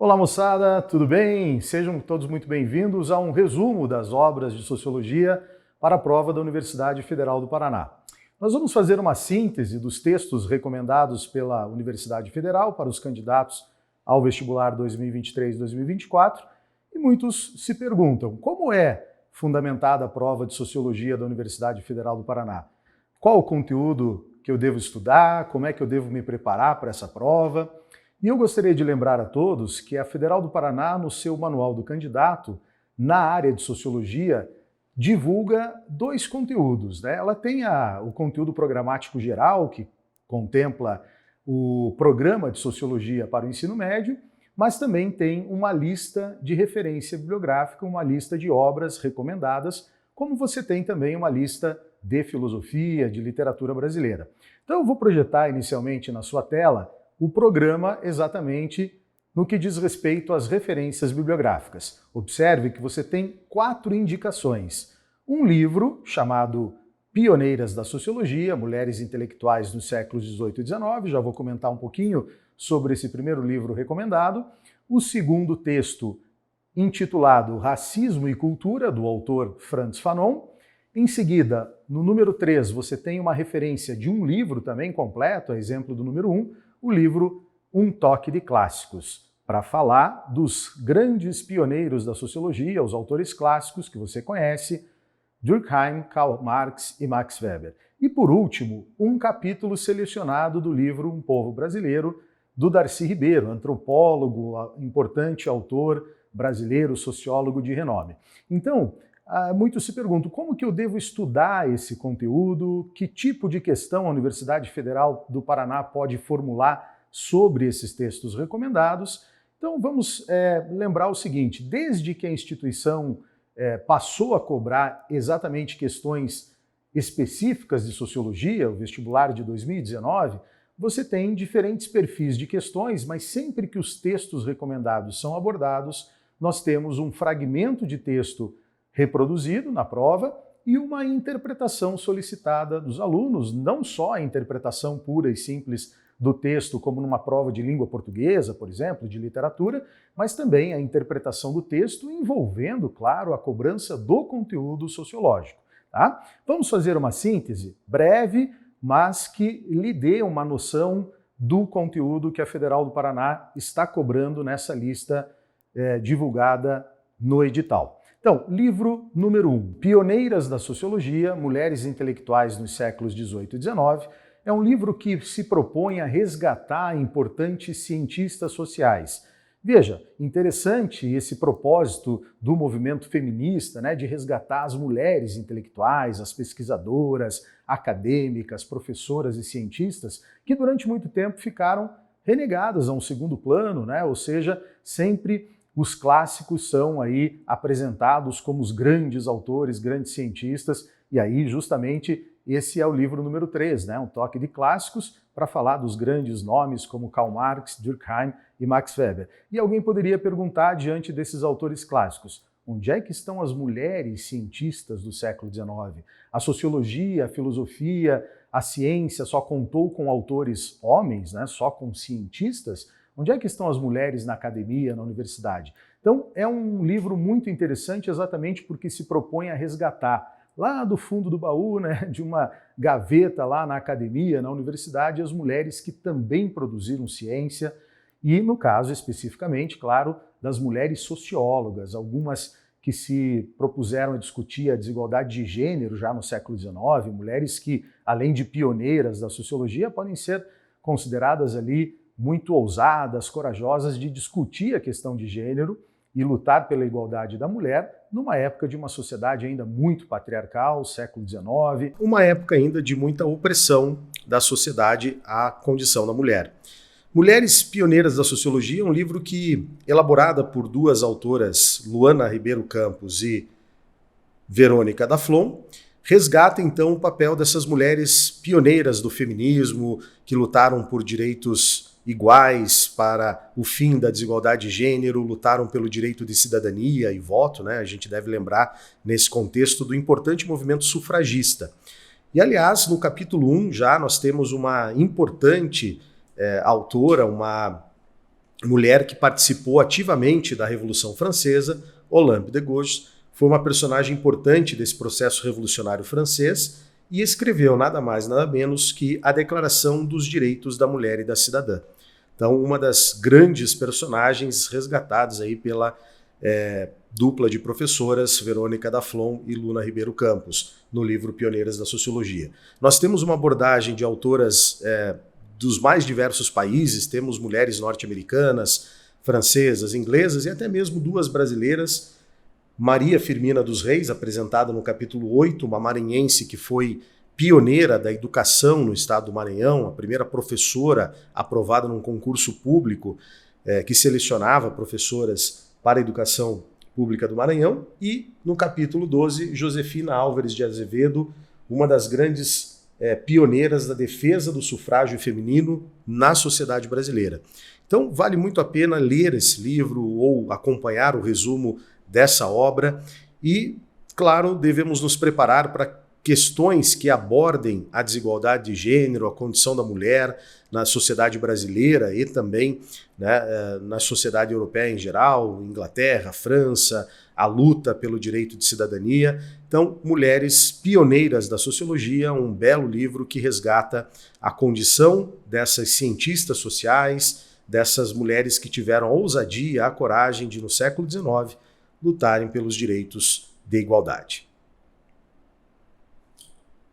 Olá moçada, tudo bem? Sejam todos muito bem-vindos a um resumo das obras de Sociologia para a prova da Universidade Federal do Paraná. Nós vamos fazer uma síntese dos textos recomendados pela Universidade Federal para os candidatos ao vestibular 2023-2024 e muitos se perguntam como é fundamentada a prova de Sociologia da Universidade Federal do Paraná? Qual o conteúdo que eu devo estudar? Como é que eu devo me preparar para essa prova? E eu gostaria de lembrar a todos que a Federal do Paraná, no seu Manual do Candidato, na área de Sociologia, divulga dois conteúdos, né? Ela tem o conteúdo programático geral, que contempla o programa de Sociologia para o ensino médio, mas também tem uma lista de referência bibliográfica, uma lista de obras recomendadas, como você tem também uma lista de filosofia, de literatura brasileira. Então eu vou projetar inicialmente na sua tela o programa exatamente no que diz respeito às referências bibliográficas. Observe que você tem 4 indicações. Um livro chamado Pioneiras da Sociologia, Mulheres Intelectuais nos séculos XVIII e XIX, já vou comentar um pouquinho sobre esse primeiro livro recomendado. O segundo texto, intitulado Racismo e Cultura, do autor Frantz Fanon. Em seguida, no número 3, você tem uma referência de um livro também completo, a exemplo do número 1, o livro Um Toque de Clássicos, para falar dos grandes pioneiros da sociologia, os autores clássicos que você conhece, Durkheim, Karl Marx e Max Weber. E por último, um capítulo selecionado do livro Um Povo Brasileiro, do Darcy Ribeiro, antropólogo, importante autor brasileiro, sociólogo de renome. Então, muitos se perguntam como que eu devo estudar esse conteúdo, que tipo de questão a Universidade Federal do Paraná pode formular sobre esses textos recomendados. Então vamos lembrar o seguinte, desde que a instituição passou a cobrar exatamente questões específicas de sociologia, o vestibular de 2019, você tem diferentes perfis de questões, mas sempre que os textos recomendados são abordados, nós temos um fragmento de texto reproduzido na prova e uma interpretação solicitada dos alunos, não só a interpretação pura e simples do texto, como numa prova de língua portuguesa, por exemplo, de literatura, mas também a interpretação do texto envolvendo, claro, a cobrança do conteúdo sociológico. Tá? Vamos fazer uma síntese breve, mas que lhe dê uma noção do conteúdo que a Federal do Paraná está cobrando nessa lista divulgada no edital. Então, livro número 1, Pioneiras da Sociologia, Mulheres Intelectuais nos séculos XVIII e XIX, é um livro que se propõe a resgatar importantes cientistas sociais. Veja, interessante esse propósito do movimento feminista, né, de resgatar as mulheres intelectuais, as pesquisadoras, acadêmicas, professoras e cientistas, que durante muito tempo ficaram renegadas a um segundo plano, né, ou seja, sempre os clássicos são aí apresentados como os grandes autores, grandes cientistas, e aí justamente esse é o livro número 3, né? Um toque de clássicos para falar dos grandes nomes como Karl Marx, Durkheim e Max Weber. E alguém poderia perguntar diante desses autores clássicos, onde é que estão as mulheres cientistas do século XIX? A sociologia, a filosofia, a ciência só contou com autores homens, né? Só com cientistas? Onde é que estão as mulheres na academia, na universidade? Então, é um livro muito interessante exatamente porque se propõe a resgatar lá do fundo do baú, né, de uma gaveta lá na academia, na universidade, as mulheres que também produziram ciência e, no caso especificamente, claro, das mulheres sociólogas, algumas que se propuseram a discutir a desigualdade de gênero já no século XIX, mulheres que, além de pioneiras da sociologia, podem ser consideradas ali muito ousadas, corajosas de discutir a questão de gênero e lutar pela igualdade da mulher numa época de uma sociedade ainda muito patriarcal, século XIX, uma época ainda de muita opressão da sociedade à condição da mulher. Mulheres Pioneiras da Sociologia é um livro que, elaborada por duas autoras, Luana Ribeiro Campos e Verônica Daflon, resgata então o papel dessas mulheres pioneiras do feminismo, que lutaram por direitos iguais para o fim da desigualdade de gênero, lutaram pelo direito de cidadania e voto, né? A gente deve lembrar, nesse contexto, do importante movimento sufragista. E, aliás, no capítulo 1 já nós temos uma importante autora, uma mulher que participou ativamente da Revolução Francesa, Olympe de Gouges, foi uma personagem importante desse processo revolucionário francês e escreveu nada mais nada menos que a Declaração dos Direitos da Mulher e da Cidadã. Então, uma das grandes personagens resgatadas aí pela dupla de professoras Verônica Daflon e Luna Ribeiro Campos, no livro Pioneiras da Sociologia. Nós temos uma abordagem de autoras dos mais diversos países, temos mulheres norte-americanas, francesas, inglesas e até mesmo duas brasileiras. Maria Firmina dos Reis, apresentada no capítulo 8, uma maranhense que foi pioneira da educação no estado do Maranhão, a primeira professora aprovada num concurso público que selecionava professoras para a educação pública do Maranhão. E no capítulo 12, Josefina Álvares de Azevedo, uma das grandes pioneiras da defesa do sufrágio feminino na sociedade brasileira. Então, vale muito a pena ler esse livro ou acompanhar o resumo dessa obra e, claro, devemos nos preparar para questões que abordem a desigualdade de gênero, a condição da mulher na sociedade brasileira e também na sociedade europeia em geral, Inglaterra, França, a luta pelo direito de cidadania. Então, Mulheres Pioneiras da Sociologia, um belo livro que resgata a condição dessas cientistas sociais, dessas mulheres que tiveram a ousadia, a coragem de, no século XIX, lutarem pelos direitos de igualdade.